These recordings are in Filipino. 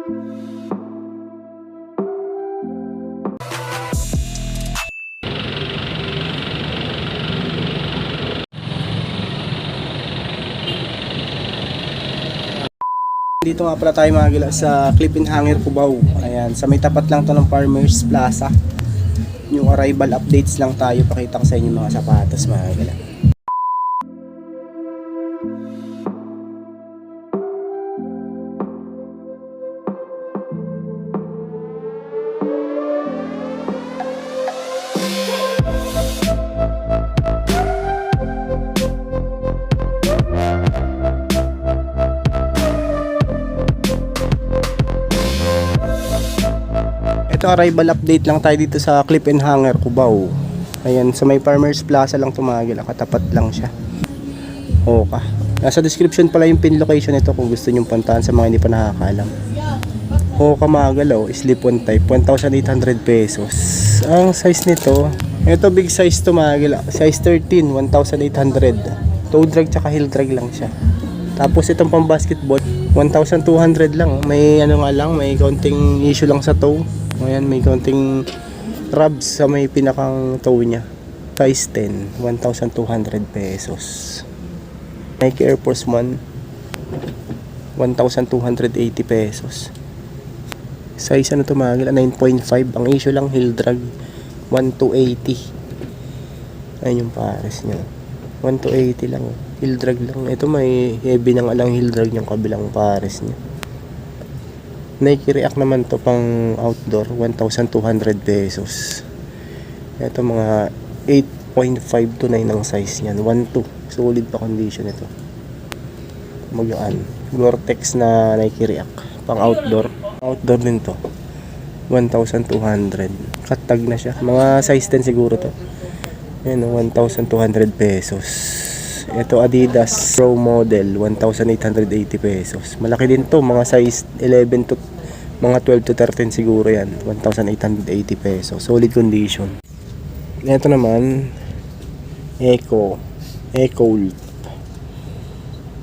Dito nga pala tayo mga gila sa Clip-in Hanger Cubao. Ayan, sa may tapat lang to ng Farmers Plaza. Yung arrival updates lang tayo, pakita ko sa inyo mga sapatos mga gila. Ito arrival update lang tayo dito sa Clip-in Hanger Cubao. Ayan, sa may Farmers Plaza lang tumagil, katapat lang siya. Okay. Nasa description pala yung pin location nito kung gusto nyo puntahan sa mga hindi pa nakakaalam. Okay mga galaw, slip-on type, 1,800 pesos. Ang size nito, ito big size to mga galaw, size 13, 1,800. Toe drag tsaka heel drag lang siya. Tapos itong pang basketball, 1,200 lang. May ano nga lang, may counting issue lang sa toe. Ayan, may konting rubs sa may pinakang toe niya. Size 10, 1,200 pesos. Nike Air Force 1, 1,280 pesos. Size ano to mga 9.5. Ang issue lang heel drag, 1,280. Ayun yung pares niya. 1,280 lang. Heel drag lang. Ito may heavy nang alang heel drag yung kabilang pares niya. Nike React naman to pang outdoor, 1,200 pesos. Ito mga 8.5 to 9 ang size niyan, 1,2. Solid pa condition ito. Magyaan. Gore-Tex na Nike React pang outdoor. Outdoor din to. 1,200. Katag na siya. Mga size 10 siguro to. Ayan, 1,200 pesos. Ito Adidas Pro Model, 1,880 pesos. Malaki din to, mga size 11 to mga 12 to 13 siguro yan. 1,880 pesos. Solid condition. Ito naman Echo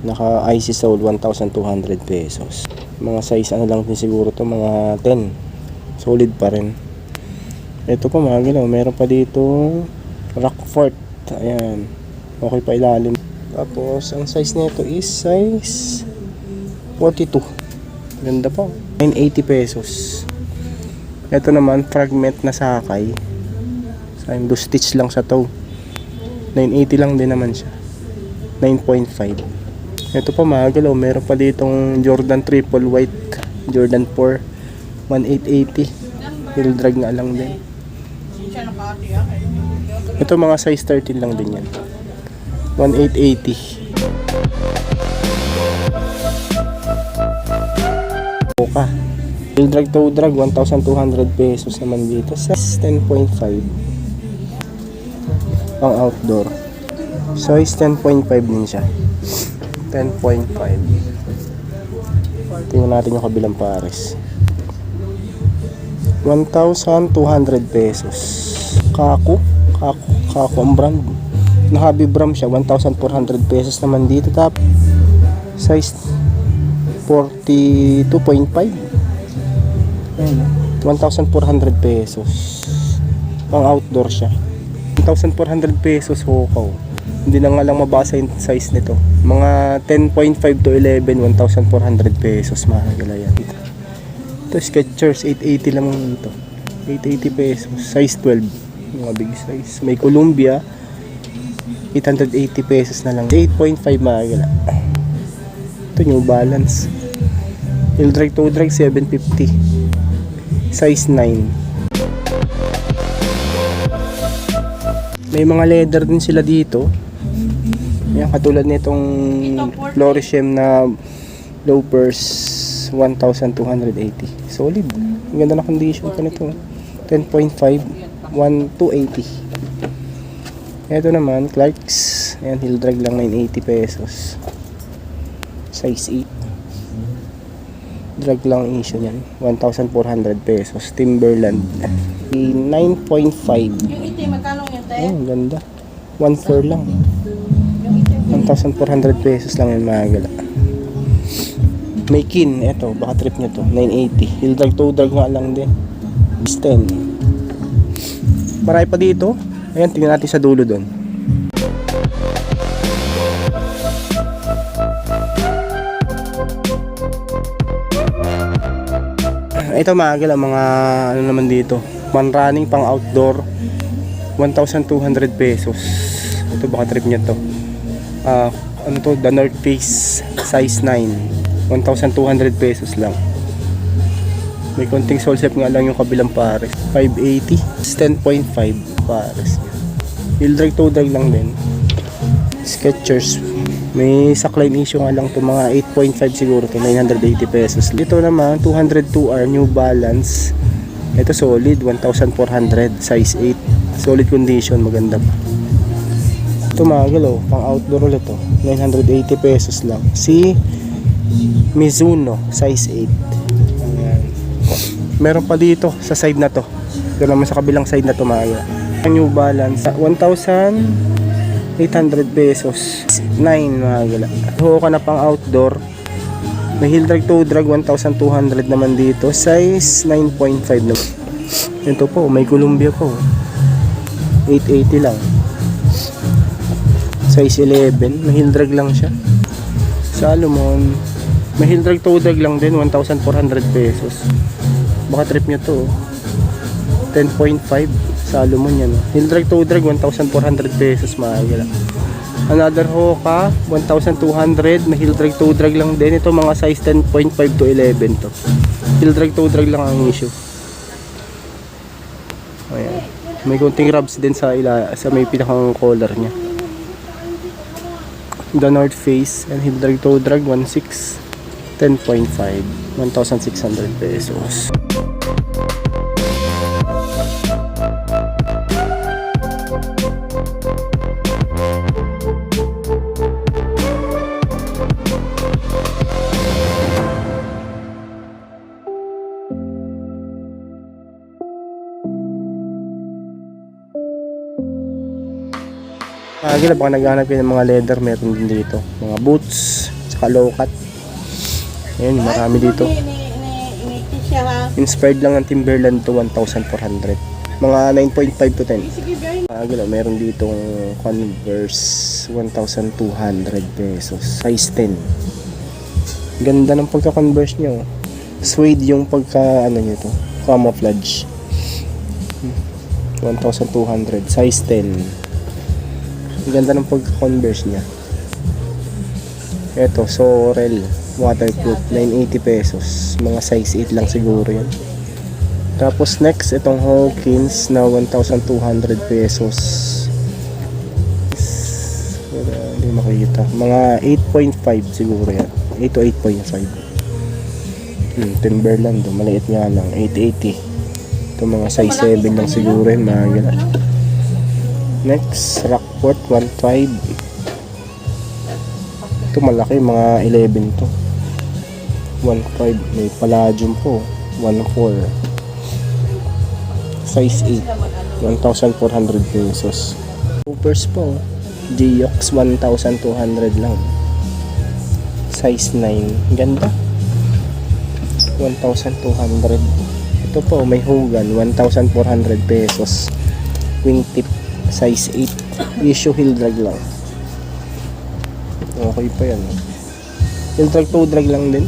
naka IC Soul, 1,200 pesos. Mga size ano lang din siguro to, mga 10. Solid pa rin. Ito pa mga galaw, meron pa dito Rockford. Ayan, okay pa ilalim. Tapos ang size nito is size 42. Ganda pa, 980 pesos. Ito naman fragment na sakay. Sayang, do stitch lang sa toe. 980 lang din naman siya. 9.5. Ito pa mga galaw, meron pa ditong Jordan Triple White, Jordan 4, 1,880. Heel drag nga lang din. Ito mga size 13 lang din yan, 1,880. Oka heel drag, toe drag, 1,200 pesos naman dito. Size 10.5 pang outdoor. Size 10.5 din siya, 10.5. Tingnan natin yung kabilang pares. 1,200 pesos. Kako ang brand. Nahabi Bram siya, 1,400 pesos naman dito. Tap size 42.5. 1,400 pesos. Pang outdoor siya. 1,400 pesos Hokaw. Hindi na nga lang mabasa yung size nito. Mga 10.5 to 11, 1,400 pesos mahal yan. Ito Skechers, 880 lang ito. 880 pesos. Size 12. Mga big size. May Columbia, 880 pesos na lang. 8.5 mahal. Ito New Balance. Heel drag, toe drag, 750. Size 9. May mga leather din sila dito. Yan, katulad nitong Florishem na loafers, 1,280. Solid. Ang ganda na condition pa nito. 10.5, 1,280. Ito naman, Clarks. Ayan, heel drag lang, 980 pesos. Size 8. Drag lang issue niyan, 1,400 pesos. Timberland, 9.5. Yung itim, magkano yun tayo? Oh, ganda. 1,400 lang. 1,400 pesos lang yung mga gala. May kin, eto, baka trip nyo to, 980. Heel drag, toe drag nga lang din. 10. Marami pa dito. Ayan, tingnan natin sa dulo doon. Ito maaga lang, mga ano naman dito. Man running pang outdoor, 1,200 pesos. Ito baka trip niya to. Ano to, the North Face size 9, 1,200 pesos lang. May konting sole step nga lang yung kabilang pares. 580, 10.5 pares. Heel drag, toe drag lang din. Skechers, may sackline issue nga lang to, mga 8.5 siguro to, 980 pesos. Dito naman 202R New Balance. Ito solid, 1,400, size 8. Solid condition, maganda pa. Ito magal oh, pang outdoor ulit to, 980 pesos lang. Si Mizuno, size 8. Ayan. Meron pa dito sa side na to. Ito naman sa kabilang side na to magal. New Balance, 1,800 pesos. 9 magal. Ho ka na pang outdoor. May heel drag, toe drag, 1,200 naman dito. Size 9.5 naman. Ito po, may Columbia po. 880 lang. Size 11, may heel drag lang siya. Salomon, may heel drag, toe drag lang din, 1,400 pesos. Baka trip nyo to. 10.5, Salomon yan. Heel drag, toe drag, 1,400 pesos maaga lang. Another Hoka, 1,200, may heel drag, toe drag lang din. Ito mga size 10.5 to 11 to. Heel drag, toe drag lang ang issue. Ayan. May konting rubs din sa may pinakang collar niya. The North Face and heel drag, toe drag, 1,600, 10.5, 1,600 pesos. Agila, baka naghanap kayo ng mga leather, meron din dito. Mga boots, saka low cut. Ayun, marami dito. Inspired lang ng Timberland to, 1,400. Mga 9.5 to 10. Agila, meron ditong Converse, 1,200 pesos. Size 10. Ganda ng pagka-Converse nyo. Suede yung pagka, ano nyo to, camouflage. 1,200. Size 10. Ganda ng pagka-Converse niya. Ito, Sorel waterproof, 980 pesos. Mga size 8 lang siguro yan. Tapos next, itong Hawkins na 1,200 pesos. Hindi makikita. Mga 8.5 siguro yan. 8 to 8.5. Timberland, maliit nga lang. 880. Ito mga size 7 lang siguro yan. Mga gana. Next, Rockport 1.5. Ito malaki, mga 11 to. 1.5. May Palladium po, 1.4. Size 8, 1,400 pesos. Hoopers po, Geox 1,200 lang. Size 9, ganda. 1,200. Ito po, may Hogan, 1,400 pesos. Wingtip, size 8. Issue heel drag lang. Okay pa yan. Heel drag, toe drag lang din.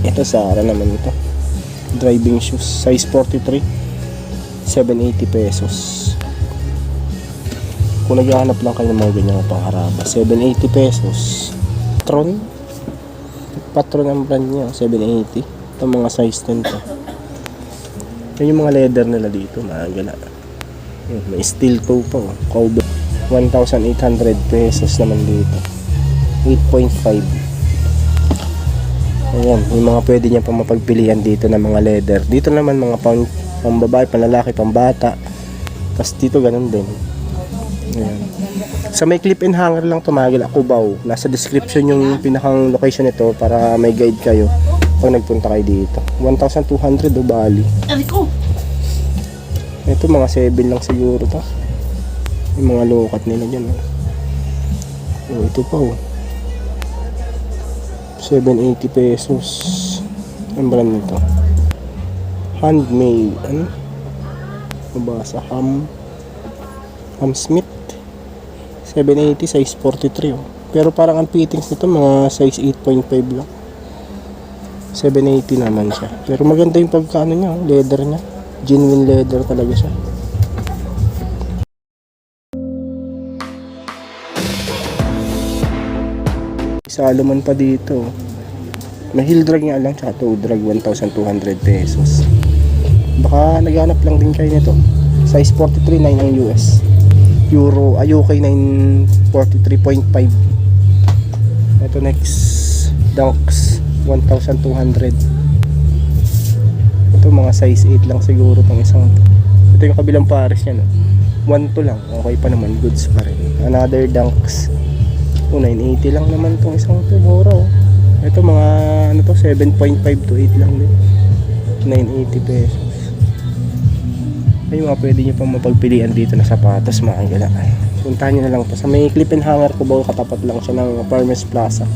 Ito Zara naman ito. Driving shoes, size 43. 780 pesos. Kung naghahanap lang kayo ng mga ganyang pangharaba, 780 pesos. Patron ang brand niya, 780. Ito mga size 10 to. Yan yung mga leather nila dito, maagala. May steel toe pa, cowboy. 1,800 pesos naman dito. 8.5. Ayan, yung mga pwede niya pa mapagpilian dito ng mga leather. Dito naman mga pang babae, pang lalaki, pang bata. Tapos dito ganun din. Ayan. Sa may clip and hanger lang tumagil ako Cubao. Nasa description yung pinakang location nito para may guide kayo pag nagpunta kayo dito. 1,200 o Bali. Ito mga 7 lang siguro to. Yung mga low cut nila dyan. Oh, ito pa oh. 780 pesos. Ang brand nito? Handmade. Ano? Mabasa. Smith. 780 size 43 oh. Pero parang ang fittings nito mga size 8.5 lang. 780 naman siya. Pero maganda yung pagkaano niya, oh, leather niya. Genuine leather talaga siya. Salomon pa dito. May heel drag nga lang tsaka toe drag 1,200 pesos. Baka naghanap lang din kayo nito. Size 43, 9 ang US. UK 943.5. Ito next Dunks 1,200. Ito mga size 8 lang siguro tong isang to. Ito yung kabilang pares niya no. 1 to lang. Okay pa naman, goods pa rin. Another Dunks. 980 lang naman tong isang to, mura oh. Ito mga ano to 7.5 to 8 lang din. 980 pesos. Ay mga pwede nyo pang mapagpilian dito na sapatos mga gala. Puntahan nyo na lang to. Sa may clip and hanger ko ba katapat lang siya ng Farmers Plaza.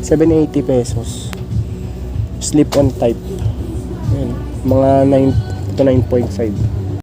780 pesos. Slip on type. Ayan, mga 9 to 9.5.